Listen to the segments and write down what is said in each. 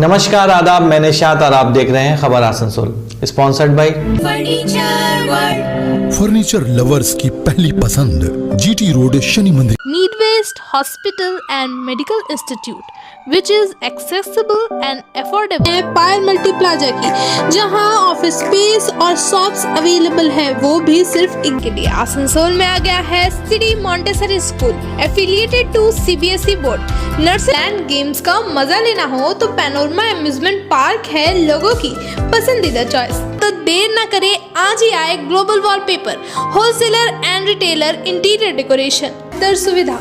नमस्कार, आदाब। मैं निशात और आप देख रहे हैं खबर Asansol, sponsored by furniture lovers की पहली पसंद, जीटी रोड, शनि मंदिर। Need-based Hospital and Medical Institute, which is accessible and affordable. है पायल मल्टी प्लाजा की, जहां ऑफिस स्पेस और शॉप्स अवेलेबल है, वो भी सिर्फ इनके लिए। आसनसोल में आ गया है City Montessori School, affiliated to CBSE board. Nursery and games का मजा लेना हो तो पैनोरमा अम्यूजमेंट पार्क है लोगों की पसंदीदा चॉइस। तो देर न करें, आज ही आए global wallpaper, wholesaler and retailer, interior decoration, दर सुविधा,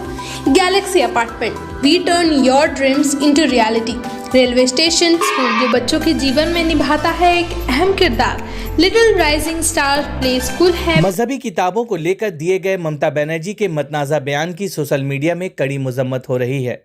Galaxy apartment. We turn your dreams into reality. Railway station, school जो बच्चों के जीवन में निभाता है एक अहम किरदार, little rising star play school है। मजहबी किताबों को लेकर दिए गए ममता बनर्जी के मतनाज़ा बयान की सोशल मीडिया में कड़ी मजम्मत हो रही है।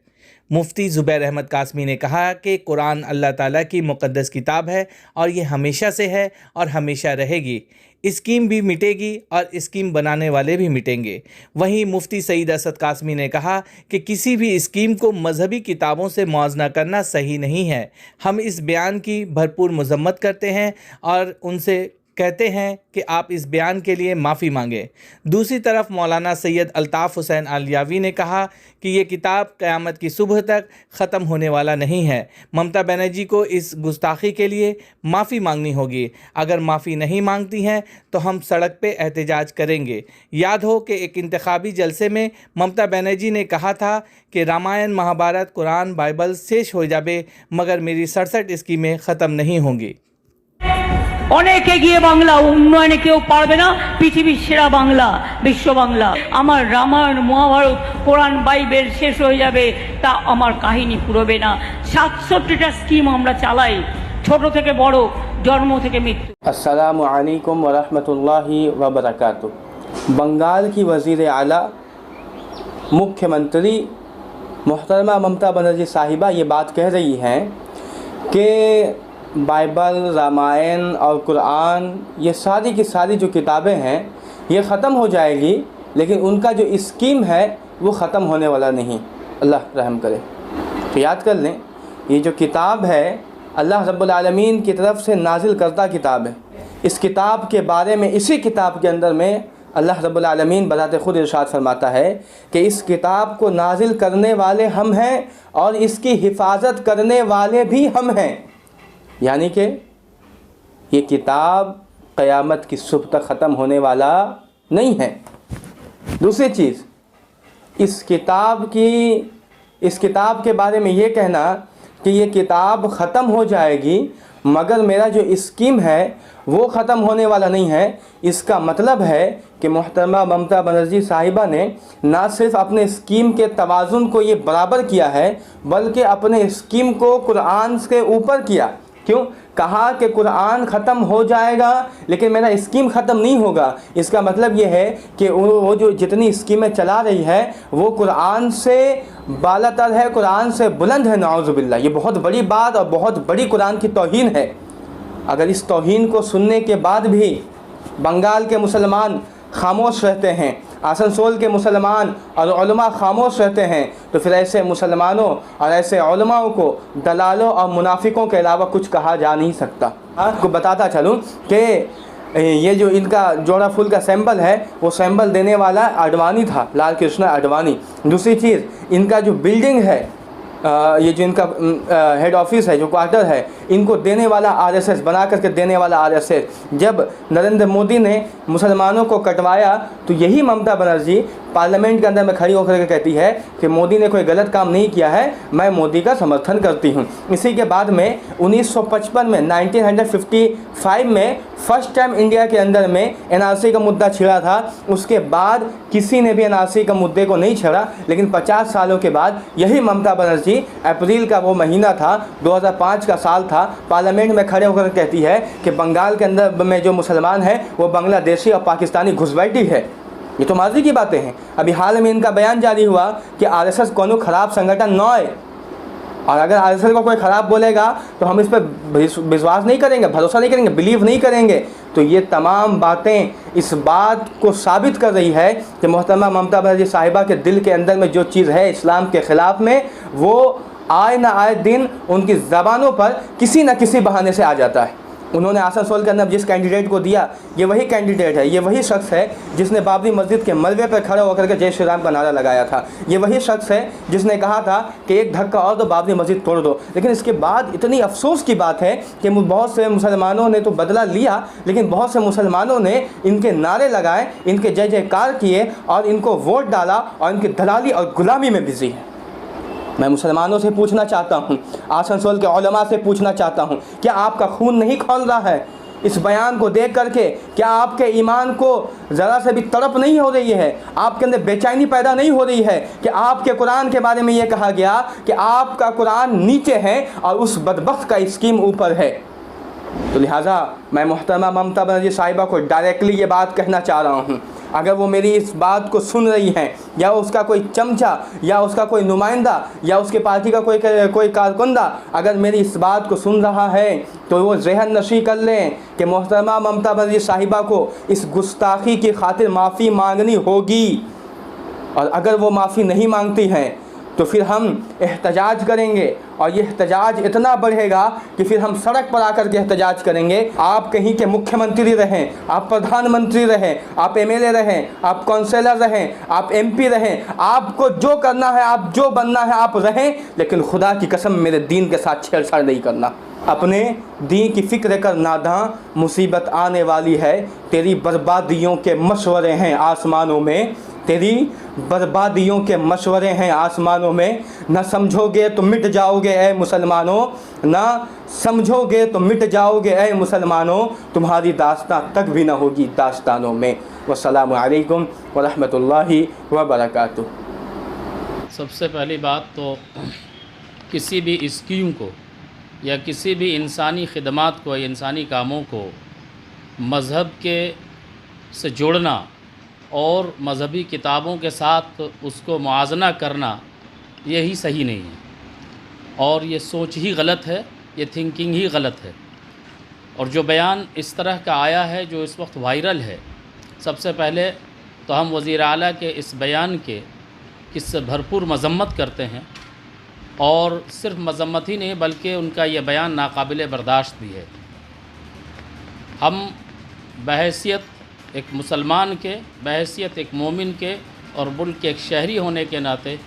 मुफ्ती ज़ुबैर अहमद कासमी ने कहा कि कुरान अल्लाह ताला की मुक़द्दस किताब है और ये हमेशा से है और हमेशा रहेगी। स्कीम भी मिटेगी और स्कीम बनाने वाले भी मिटेंगे। वहीं मुफ्ती सईद असद कासमी ने कहा कि किसी भी स्कीम को मजहबी किताबों से मुआवजा करना सही नहीं है। हम इस बयान की भरपूर मजम्मत करते हैं और उनसे कहते हैं कि आप इस बयान के लिए माफ़ी मांगें। दूसरी तरफ मौलाना सैयद अल्ताफ़ हुसैन आलियावी ने कहा कि ये किताब क़यामत की सुबह तक ख़त्म होने वाला नहीं है। ममता बनर्जी को इस गुस्ताखी के लिए माफ़ी मांगनी होगी। अगर माफ़ी नहीं मांगती हैं तो हम सड़क पे एहतजाज करेंगे। याद हो कि एक इंतखाबी जलसे में ममता बनर्जी ने कहा था कि रामायण, महाभारत, कुरान, बाइबल शेष हो जाबे मगर मेरी 67 स्कीमें ख़त्म नहीं होंगी। অনেক এগিয়ে বাংলা, উন্নয়নে কেউ পারবে না, পৃথিবীর সেরা বাংলা, বিশ্ব বাংলা। আমার রামায়ণ, মহাভারত, কোরআন, বাইবেল শেষ হয়ে যাবে, তা আমার কাহিনী পুরোবে না। 67টা স্কিম আমরা চালাই, ছোট থেকে বড়, জন্ম থেকে মৃত্যু। अस्सलामु अलैकुम वरहमतुल्लाहि वबरकातुहू। बंगाल की वज़ीर आला मुख्यमंत्री मोहतरमा ममता बनर्जी साहिबा ये बात कह रही हैं कि बाइबल, रामायण और कुरान, ये सारी की सारी जो किताबें हैं ये ख़त्म हो जाएगी, लेकिन उनका जो स्कीम है वो ख़त्म होने वाला नहीं। अल्लाह रहम करे। तो याद कर लें, ये जो किताब है अल्लाह रब्बुल आलमीन की तरफ से नाजिल करदा किताब है। इस किताब के बारे में, इसी किताब के अंदर में अल्लाह रब्बुल आलमीन बजाते खुद इरशाद फरमाता है कि इस किताब को नाजिल करने वाले हम हैं और इसकी हिफाजत करने वाले भी हम हैं। यानी कि ये किताब क़यामत की सुबह तक ख़त्म होने वाला नहीं है। दूसरी चीज़, इस किताब के बारे में ये कहना कि ये किताब ख़त्म हो जाएगी मगर मेरा जो स्कीम है वो ख़त्म होने वाला नहीं है, इसका मतलब है कि मोहतरमा ममता बनर्जी साहिबा ने ना सिर्फ अपने स्कीम के तवाज़ुन को ये बराबर किया है बल्कि अपने स्कीम को कुरान के ऊपर किया। क्यों कहा कि कुरान ख़त्म हो जाएगा लेकिन मेरा स्कीम ख़त्म नहीं होगा। इसका मतलब ये है कि वो जो जितनी स्कीमें चला रही है वो कुरान से बालातर है, कुरान से बुलंद है। नाउज़ुबिल्लाह, ये बहुत बड़ी बात और बहुत बड़ी कुरान की तौहीन है। अगर इस तौहीन को सुनने के बाद भी बंगाल के मुसलमान खामोश रहते हैं, आसनसोल के मुसलमान और उलमा खामोश रहते हैं, तो फिर ऐसे मुसलमानों और ऐसे उलमाओं को दलालों और मुनाफिकों के अलावा कुछ कहा जा नहीं सकता। आपको बताता चलूँ कि ये जो इनका जोड़ा फूल का सैंपल है वो सैंपल देने वाला आडवाणी था, लाल कृष्ण आडवाणी। दूसरी चीज़, इनका जो बिल्डिंग है, ये जो इनका हेड ऑफिस है, जो क्वार्टर है, इनको देने वाला आरएसएस, बना करके देने वाला आरएसएस। जब नरेंद्र मोदी ने मुसलमानों को कटवाया तो यही ममता बनर्जी पार्लियामेंट के अंदर में खड़ी होकर के कहती है कि मोदी ने कोई गलत काम नहीं किया है, मैं मोदी का समर्थन करती हूँ। इसी के बाद में 1955 में 1955 में फर्स्ट टाइम इंडिया के अंदर में एनआरसी का मुद्दा छिड़ा था। उसके बाद किसी ने भी एनआरसी का मुद्दे को नहीं छेड़ा, लेकिन 50 सालों के बाद यही ममता बनर्जी, अप्रैल का वो महीना था, 2005 का साल था, पार्लियामेंट में खड़े होकर कहती है कि बंगाल के अंदर में जो मुसलमान है वो बांग्लादेशी और पाकिस्तानी घुसपैठी है। ये तो माजी की बातें हैं। अभी हाल में इनका बयान जारी हुआ कि आरएसएस कोनो खराब संगठन न है, और अगर आरएसएस को कोई ख़राब बोलेगा तो हम इस पर विश्वास नहीं करेंगे, भरोसा नहीं करेंगे, बिलीव नहीं करेंगे। तो ये तमाम बातें इस बात को साबित कर रही है कि मोहतरमा ममता बनर्जी साहिबा के दिल के अंदर में जो चीज़ है इस्लाम के ख़िलाफ़ में, वो आए ना आए दिन उनकी ज़बानों पर किसी न किसी बहाने से आ जाता है। उन्होंने आसनसोल के अंदर जिस कैंडिडेट को दिया, ये वही कैंडिडेट है, ये वही शख्स है जिसने बाबरी मस्जिद के मलबे पर खड़ा होकर के जय श्री राम का नारा लगाया था। ये वही शख्स है जिसने कहा था कि एक धक्का और तो बाबरी मस्जिद तोड़ दो। लेकिन इसके बाद इतनी अफसोस की बात है कि बहुत से मुसलमानों ने तो बदला लिया, लेकिन बहुत से मुसलमानों ने इनके नारे लगाए, इनके जय जयकार किए और इनको वोट डाला और इनकी दलाली और गुलामी में बिजी है। मैं मुसलमानों से पूछना चाहता हूँ, आसनसोल के उलमा से पूछना चाहता हूँ, क्या आपका खून नहीं खौल रहा है इस बयान को देख करके? क्या आपके ईमान को ज़रा से भी तड़प नहीं हो रही है? आपके अंदर बेचैनी पैदा नहीं हो रही है कि आपके कुरान के बारे में ये कहा गया कि आपका कुरान नीचे है और उस बदबख्त का स्कीम ऊपर है? तो लिहाजा मैं मोहतरमा ममता बनर्जी साहिबा को डायरेक्टली ये बात कहना चाह रहा हूँ, अगर वो मेरी इस बात को सुन रही हैं या उसका कोई चमचा या उसका कोई नुमाइंदा या उसके पार्टी का कोई कारकुंदा अगर मेरी इस बात को सुन रहा है तो वो ज़हन नशी कर लें कि मोहतरमा ममता बनर्जी साहिबा को इस गुस्ताखी की खातिर माफ़ी मांगनी होगी। और अगर वो माफ़ी नहीं मांगती हैं तो फिर हम एहतजाज करेंगे और ये एहतजाज इतना बढ़ेगा कि फिर हम सड़क पर आकर के एहतजाज करेंगे। आप कहीं के मुख्यमंत्री रहें, आप प्रधानमंत्री रहें, आप एमएलए रहें, आप काउंसलर रहें, आप एमपी रहें, आपको जो करना है, आप जो बनना है आप रहें, लेकिन खुदा की कसम मेरे दीन के साथ छेड़छाड़ नहीं करना। अपने दीन की फ़िक्र कर नादां, मुसीबत आने वाली है, तेरी बर्बादियों के मशवरे हैं आसमानों में, तेरी बर्बादियों के मशवरे हैं आसमानों में। न समझोगे तो मिट जाओगे ए मुसलमानों, न समझोगे तो मिट जाओगे ए मुसलमानों, तुम्हारी दास्तां तक भी न होगी दास्तानों में। वस्सलामु अलैकुम वरहमतुल्लाहि वबरकातुहू। सबसे पहली बात तो किसी भी स्कीम को या किसी भी इंसानी खिदमात को, इंसानी कामों को मज़हब के से जोड़ना और मज़हबी किताबों के साथ उसको मुआजना करना यही सही नहीं है और ये सोच ही गलत है, ये थिंकिंग ही गलत है। और जो बयान इस तरह का आया है जो इस वक्त वायरल है, सबसे पहले तो हम वज़ीर आला के इस बयान के किससे भरपूर मज़म्मत करते हैं और सिर्फ मज़म्मत ही नहीं बल्कि उनका ये बयान नाकाबिल बर्दाश्त भी है। हम बहैसियत एक मुसलमान के, बहैसियत एक मोमिन के और मुल्क के एक शहरी होने के नाते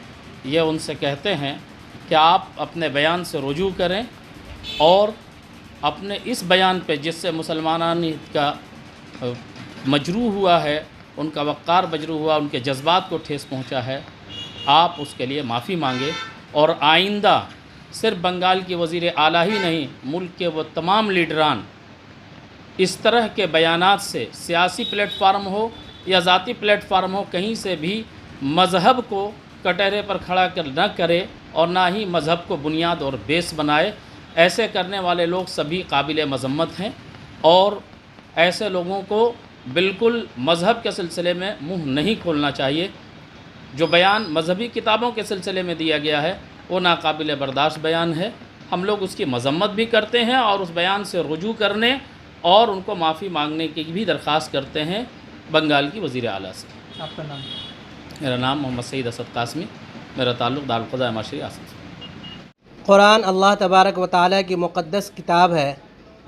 ये उनसे कहते हैं कि आप अपने बयान से रुजू करें और अपने इस बयान पे जिससे मुसलमानानी का मजरूह हुआ है, उनका वक़ार मजरूह हुआ, उनके जज्बात को ठेस पहुंचा है, आप उसके लिए माफ़ी मांगे और आइंदा सिर्फ बंगाल के वज़ीर आला ही नहीं, मुल्क के वो तमाम लीडरान इस तरह के बयानात से सियासी प्लेटफार्म हो या ज़ाती प्लेटफार्म हो, कहीं से भी मज़हब को कटहरे पर खड़ा कर न करे और ना ही मज़हब को बुनियाद और बेस बनाए। ऐसे करने वाले लोग सभी काबिल मज़म्मत हैं और ऐसे लोगों को बिल्कुल मज़हब के सिलसिले में मुँह नहीं खोलना चाहिए। जो बयान मज़हबी किताबों के सिलसिले में दिया गया है वो नाकाबिल बर्दाश्त बयान है। हम लोग उसकी मज़म्मत भी करते हैं और उस बयान से रुजू करने और उनको माफ़ी मांगने की भी दरख्वास्त करते हैं बंगाल की वज़ीर आला से। आपका नाम? मेरा नाम मोहम्मद सईद असद कासमी, मेरा ताल्लुक़ दारुल क़ज़ा माशरी आसम से। कुरान अल्लाह तबारक व तआला की मुक़द्दस किताब है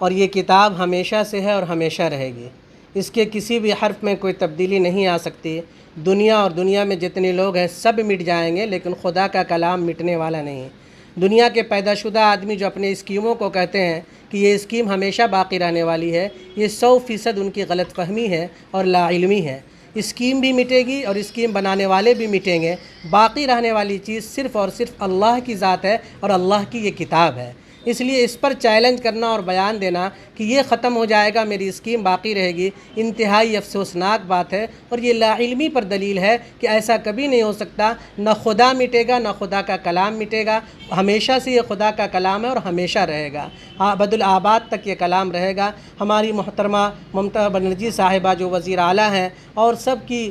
और ये किताब हमेशा से है और हमेशा रहेगी। इसके किसी भी हर्फ में कोई तब्दीली नहीं आ सकती। दुनिया और दुनिया में जितने लोग हैं सब मिट जाएंगे, लेकिन खुदा का कलाम मिटने वाला नहीं। दुनिया के पैदाशुदा आदमी जो अपने स्कीमों को कहते हैं कि ये स्कीम हमेशा बाकी रहने वाली है, ये 100% उनकी गलतफ़हमी है और लाइल्मी है। स्कीम भी मिटेगी और स्कीम बनाने वाले भी मिटेंगे। बाकी रहने वाली चीज़ सिर्फ़ और सिर्फ अल्लाह की ज़ात है और अल्लाह की ये किताब है। इसलिए इस पर चैलेंज करना और बयान देना कि ये ख़त्म हो जाएगा, मेरी स्कीम बाकी रहेगी, इंतहाई अफसोसनाक बात है और ये लाइल्मी पर दलील है कि ऐसा कभी नहीं हो सकता। न खुदा मिटेगा, न खुदा का कलाम मिटेगा। हमेशा से ये खुदा का कलाम है और हमेशा रहेगा, अबदुल आबाद तक ये कलाम रहेगा। हमारी मोहतरमा ममता बनर्जी साहिबा जो वज़ीर आला हैं और सब की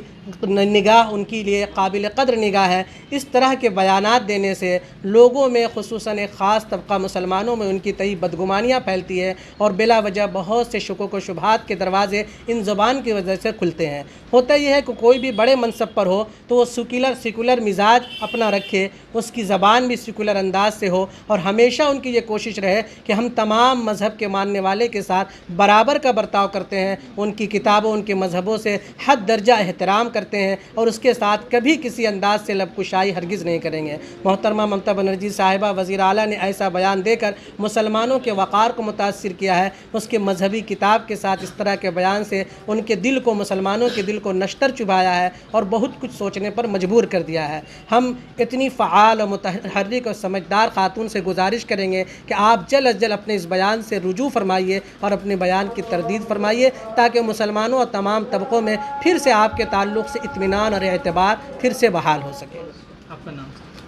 निगाह उनके लिए काबिल कद्र निगाह है। इस तरह के बयानात देने से लोगों में, खुसूसन एक ख़ास तबका मुसलमान मुसलमानों में उनकी तई बदगुमानियाँ फैलती है और बिला वजह बहुत से शुकूक व शुबहात के दरवाजे इन ज़ुबान की वजह से खुलते हैं। होता यह है कि कोई भी बड़े मनसब पर हो तो वो सेकुलर मिजाज अपना रखे, उसकी ज़बान भी सेकुलर अंदाज से हो और हमेशा उनकी ये कोशिश रहे कि हम तमाम मज़हब के मानने वाले के साथ बराबर का बर्ताव करते हैं, उनकी किताबों उनके मज़हबों से हद दर्जा एहतराम करते हैं और उसके साथ कभी किसी अंदाज से लबकुशाई हरगिज़ नहीं करेंगे। मोहतरमा ममता बनर्जी साहिबा वज़ीर आला ने ऐसा बयान देकर मुसलमानों के वक़ार को मुतासिर किया है। उसके मजहबी किताब के साथ इस तरह के बयान से उनके दिल को, मुसलमानों के दिल को नश्तर चुभाया है और बहुत कुछ सोचने पर मजबूर कर दिया है। हम इतनी फ़आल और मुतहर्रिक और समझदार खातून से गुजारिश करेंगे कि आप जल्द अज जल्द अपने इस बयान से रुजू फरमाइए और अपने बयान की तरदीद फरमाइए ताकि मुसलमानों और तमाम तबक़ों में फिर से आपके ताल्लुक़ से इत्मीनान और एतबार फिर से बहाल हो सके। आपका नाम?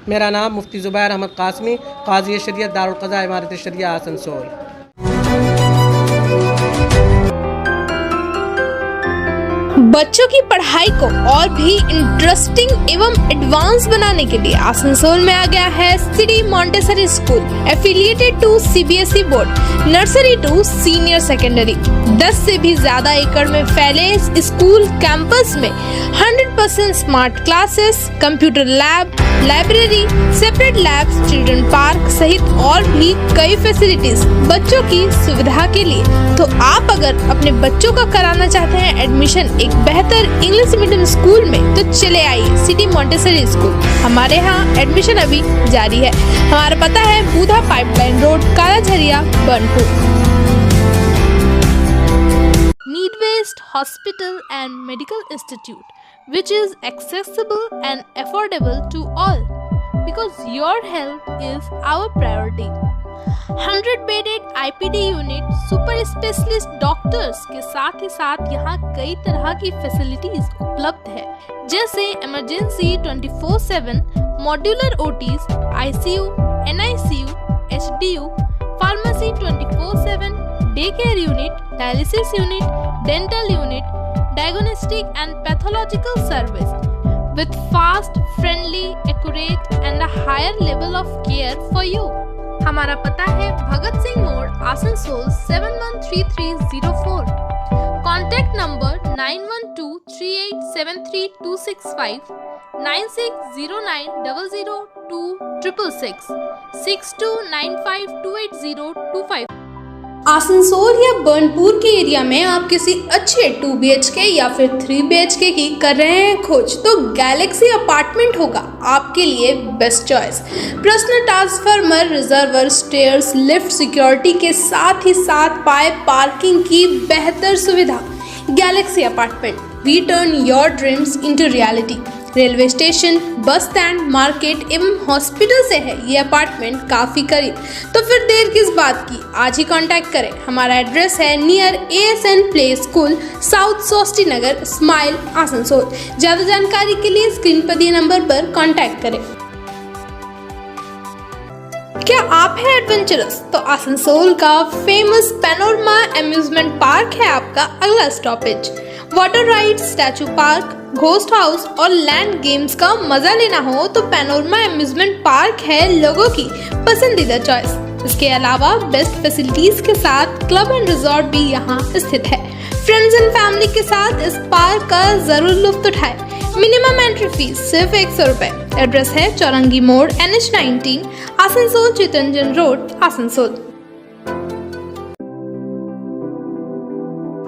मेरा नाम मुफ्ती ज़ुबैर अहमद कासमी, काज़ी शरीयत दारुल क़ज़ा इमारत शरिया आसनसोल। बच्चों की पढ़ाई को और भी इंटरेस्टिंग एवं एडवांस बनाने के लिए आसनसोल में आ गया है City Montessori School affiliated to CBSE board, nursery to senior secondary. 10 से भी ज्यादा एकड़ में फैले इस स्कूल कैंपस में 100% smart classes, computer lab, library, separate labs, children park सहित और भी कई फैसिलिटीज बच्चों की सुविधा के लिए। तो आप अगर अपने बच्चों का कराना चाहते हैं एडमिशन एक बेहतर इंग्लिश मीडियम स्कूल में तो चले आइए सिटी मॉन्टेसरी स्कूल। हमारे यहाँ एडमिशन अभी जारी है। हमारा पता है Budha pipeline road, Kalajharia, Burnpur. Need-based hospital and medical institute which is accessible and affordable to all because your health is our priority. 100-bedded IPD unit, super specialist doctors के साथ ही साथ यहाँ कई तरह की फैसिलिटीज उपलब्ध है जैसे emergency 24/7, modular OTs, ICU, NICU, HDU, pharmacy 24/7, day care unit, dialysis unit, dental unit, diagnostic and pathological service with fast, friendly, accurate and a higher level of care for you. हमारा पता है भगत सिंह मोड़, Asansol 713304। Contact number 9123873265, 9609002666, 6295280255। Asansol या बर्नपुर के area में आप किसी अच्छे 2 BHK या फिर 3 BHK की कर रहे हैं खोज तो गैलेक्सी अपार्टमेंट होगा आपके लिए best choice. Personal transformer, reservoir, stairs, lift, security के साथ ही साथ पाए पार्किंग की बेहतर सुविधा। Galaxy apartment, we turn your dreams into reality. Railway station, bus stand, market एवं हॉस्पिटल से है ये अपार्टमेंट काफ़ी करीब। तो फिर देर किस बात की, आज ही कांटेक्ट करें। हमारा एड्रेस है near ASN play school, south Sosti Nagar, smile, Asansol. ज़्यादा जानकारी के लिए स्क्रीन पर दिए नंबर पर कांटेक्ट करें। क्या आप हैं एडवेंचरस तो आसनसोल का फेमस पैनोरमा अम्यूजमेंट पार्क है आपका अगला stoppage. Water ride, statue park, ghost house और लैंड गेम्स का मजा लेना हो तो पैनोरमा अम्यूजमेंट पार्क है लोगों की पसंदीदा चॉइस। इसके अलावा बेस्ट फैसिलिटीज के साथ क्लब एंड रिजॉर्ट भी यहाँ स्थित है। फ्रेंड्स एंड फैमिली के साथ इस पार्क का जरूर लुत्फ उठाएं। मिनिमम एंट्री फीस सिर्फ 100 रुपए। एड्रेस है चौरंगी मोड़, NH19, आसनसोल, चितरंजन रोड, आसनसोल।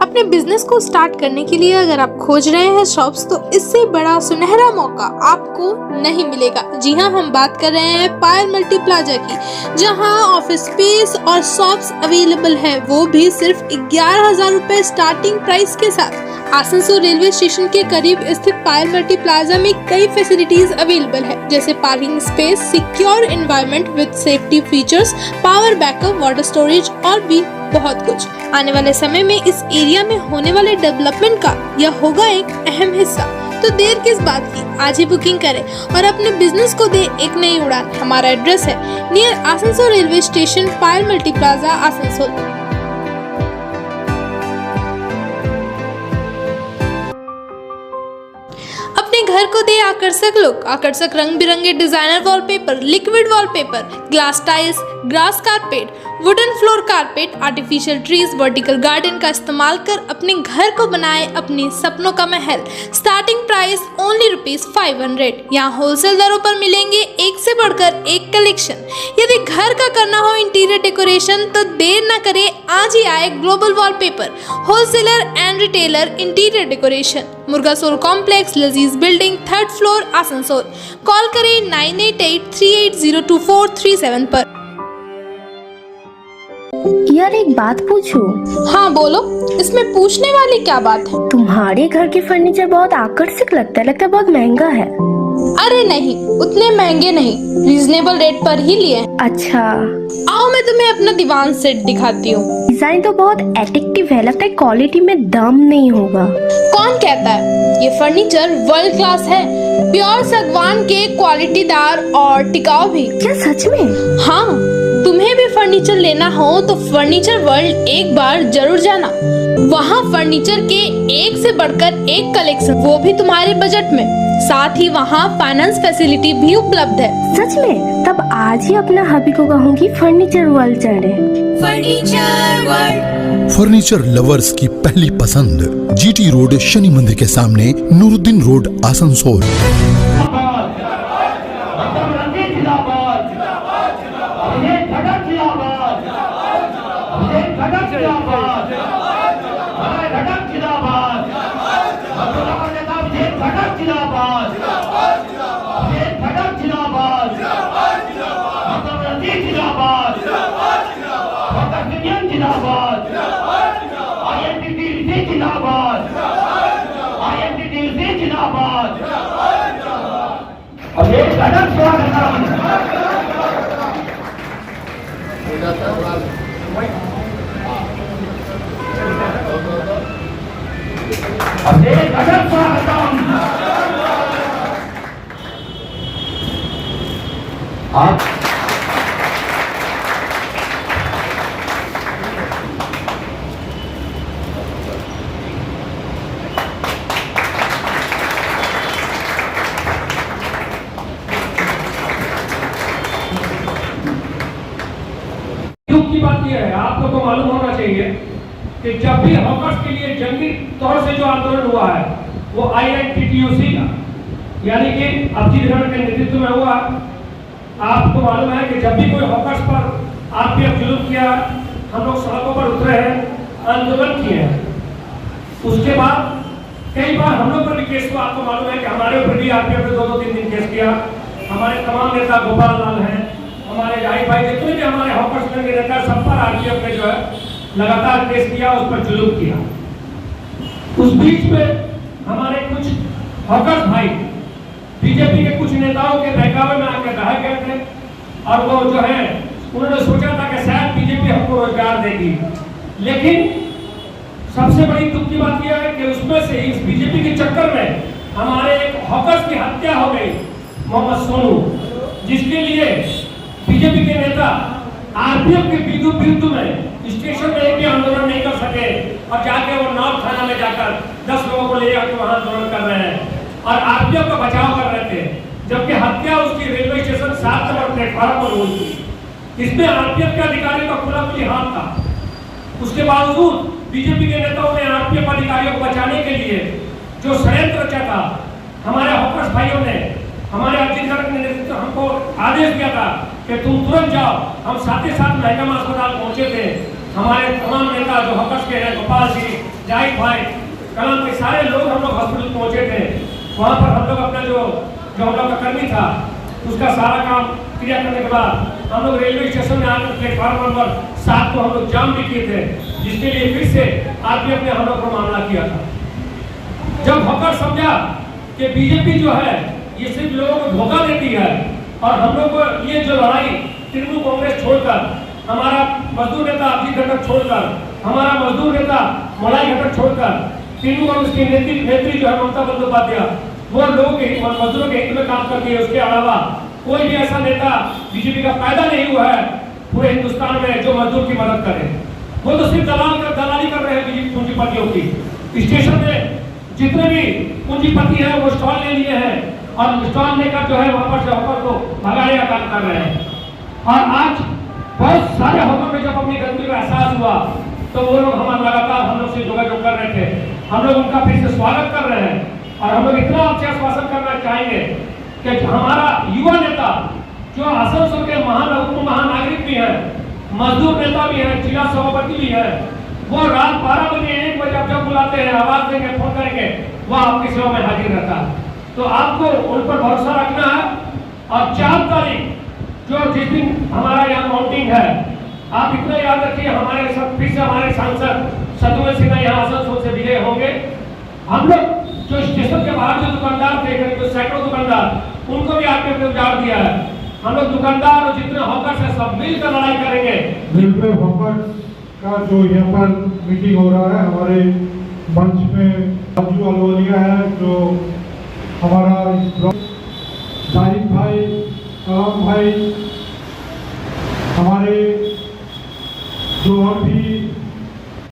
अपने बिजनेस को स्टार्ट करने के लिए अगर आप खोज रहे हैं शॉप्स तो इससे बड़ा सुनहरा मौका आपको नहीं मिलेगा। जी हाँ, हम बात कर रहे हैं पायल मल्टी प्लाजा की, जहाँ ऑफिस स्पेस और शॉप्स अवेलेबल है, वो भी सिर्फ 11,000 रुपए स्टार्टिंग प्राइस के साथ। आसनसोल रेलवे स्टेशन के करीब स्थित पायल मल्टी प्लाजा में कई फैसिलिटीज अवेलेबल है जैसे parking space, secure environment with safety features, power backup, water storage और भी बहुत कुछ। आने वाले समय में इस एरिया में होने वाले डेवलपमेंट का यह होगा एक अहम हिस्सा। तो देर किस बात की, आज ही बुकिंग करें और अपने बिजनेस को दे एक नई उड़ान। हमारा एड्रेस है नियर आसनसोल रेलवे स्टेशन, पायल मल्टी प्लाजा, आसनसोल। घर को दे आकर्षक लुक, आकर्षक रंग बिरंगे designer wallpaper, liquid wallpaper, glass tiles, grass carpet, wooden floor carpet, artificial trees, vertical garden का इस्तेमाल कर अपने घर को बनाए अपने सपनों का महल। Starting price only ₹500। यहाँ होलसेल दरों पर मिलेंगे एक से बढ़कर एक कलेक्शन। यदि घर का करना हो इंटीरियर डेकोरेशन तो देर न करें, आज ही आए global wallpaper, wholesaler and retailer interior decoration, मुर्गा सोल कॉम्प्लेक्स, लजीज building, 3rd floor, Asansol. Call करें 9883802437 पर। यार एक बात पूछूं? हाँ बोलो, इसमें पूछने वाली क्या बात है? तुम्हारे घर के फर्नीचर बहुत आकर्षक लगता है बहुत महंगा है। अरे नहीं, उतने महंगे नहीं, रीजनेबल रेट पर ही लिए। अच्छा, आओ मैं तुम्हें अपना दीवान सेट दिखाती हूँ। डिजाइन तो बहुत एट्रैक्टिव है, लगता है क्वालिटी में दम नहीं होगा। कौन कहता है? ये फर्नीचर वर्ल्ड क्लास है, प्योर सागवान के, क्वालिटीदार और टिकाऊ भी। क्या सच में? हाँ, तुम्हें भी फर्नीचर लेना हो तो फर्नीचर वर्ल्ड एक बार जरूर जाना। वहाँ फर्नीचर के एक से बढ़कर एक कलेक्शन, वो भी तुम्हारे बजट में। साथ ही वहाँ फाइनेंस फैसिलिटी भी उपलब्ध है। सच में? तब आज ही अपना हबी को कहूँगी फर्नीचर वर्ल्ड चढ़े। फर्नीचर लवर्स की पहली पसंद, GT रोड, शनि मंदिर के सामने, नूरुद्दीन रोड, आसनसोल। की बात यह है, आपको तो मालूम होना चाहिए कि जब भी हॉकर्स के लिए जंगी तौर से जो आंदोलन हुआ है वो INTTUC का, यानी कि अभिजीत धवन के नेतृत्व में हुआ। आपको मालूम है कि जब भी कोई हॉकर्स पर RPF जुल्म किया, हम लोग सड़कों पर उतरे हैं, आंदोलन किए हैं। उसके बाद कई बार हम लोग पर भी केस हुआ। आपको मालूम है कि हमारे ऊपर भी RPF ने 2-3 दिन केस किया। हमारे तमाम नेता गोपाल लाल हैं, हमारे जाहिद भाई, जितने भी हमारे हॉकर्स के नेता, सब पर RPF ने जो है लगातार केस किया, उस पर जुल्म किया। उस बीच में हमारे कुछ हॉकर्स भाई बीजेपी के कुछ नेताओं के बहकावे में आकर रह गए थे, और वो जो है उन्होंने सोचा था कि शायद बीजेपी हमको रोजगार देगी। लेकिन सबसे बड़ी दुख की बात यह है कि उसमें से इस बीजेपी के चक्कर में हमारे एक हॉकर्स की हत्या हो गई, मोहम्मद सोनू, जिसके लिए बीजेपी के नेता RPF के विरुद्ध में स्टेशन में एक भी आंदोलन नहीं कर सके, और जाके वो नॉर्थ थाना में जाकर 10 लोगों को ले जाकर वहां आंदोलन कर रहे हैं और RPF का बचाव कर रहे थे, जबकि हत्या उसकी रेलवे स्टेशन 7 नंबर प्लेटफॉर्म पर हुई थी। इसमें RPF के अधिकारियों का खुला खुली हाथ था। उसके बावजूद बीजेपी के नेताओं ने RPF अधिकारियों को बचाने के लिए जो षड्यंत्र रचा था, हमारे हॉकर्स भाइयों ने, हमारे अभिजीत धवन के नेतृत्व हमको आदेश दिया था कि तुम तुरंत जाओ। हम साथ ही साथ महकमा अस्पताल पहुंचे थे। हमारे तमाम नेता जो हॉकर्स के हैं, गोपाल जी, जाहिद भाई, कलाम के सारे लोग हम लोग हॉस्पिटल पहुंचे थे। वहाँ पर हम लोग अपना जो हम लोग का कर्मी था उसका सारा काम क्रिया करने के बाद हम लोग रेलवे स्टेशन में आकर प्लेटफॉर्म नंबर 7 को हम लोग जाम भी किए थे, जिसके लिए फिर से RPF ने हम लोग को मामला किया था। जब हॉकर समझा कि बीजेपी जो है ये सिर्फ लोगों को धोखा देती है, और हम लोग को ये जो लड़ाई तृणमूल कांग्रेस छोड़कर, हमारा मजदूर नेता अभिजीत घटक छोड़कर, हमारा मजदूर नेता मलाई घटक छोड़कर, तृणमूल कांग्रेस की नेत्री जो है ममता बंदोपाध्याय, वो लोगों के मजदूरों के हित में काम करती है। उसके अलावा कोई भी ऐसा नेता बीजेपी का पैदा नहीं हुआ है पूरे हिंदुस्तान में जो मजदूर की मदद करे। वो तो सिर्फ दलाली कर रहे हैं बीजेपी पूंजीपतियों की। स्टेशन में जितने भी पूंजीपति हैं वो स्टॉल ले लिए हैं, और स्टॉल लेकर जो है वहां पर को भगाने का काम कर रहे हैं। और आज बहुत सारे होटल में जब अपनी गलती का एहसास हुआ तो वो लोग हमारे लगातार हम लोग से योगायोग कर रहे थे। हम लोग उनका फिर से स्वागत कर रहे हैं और हम लोग इतना अच्छे आश्वासन करना चाहेंगे कि हमारा युवा नेता जो आसनसोल के उप महानागरिक भी हैं, मजदूर नेता भी हैं, जिला सभापति भी हैं, वो रात 12 बजे 1 बजे आप जब बुलाते हैं, आवाज देंगे, फोन करेंगे, वो आपकी सेवा में हाजिर रहता है। तो आपको उन पर भरोसा रखना है। और 4 तारीख जो जिस दिन हमारा यहाँ काउंटिंग है, आप इतना याद रखिए, हमारे सब फिर से हमारे सांसद सतुवेंद्र सिन्हा यहाँ आसनसोल से विजय होंगे। हम लोग जो स्टेशन के बाहर जो दुकानदार थे, जो सैकड़ों दुकानदार, उनको भी आपने उजाड़ दिया है। हम लोग दुकानदार और जितने हॉकर्स हैं सब मिलकर लड़ाई करेंगे। रेलवे हॉकर्स का जो यहाँ पर मीटिंग हो रहा है, हमारे मंच में राजू अलवलिया है जो हमारा जाहिद भाई, कलाम भाई, हमारे जो और भी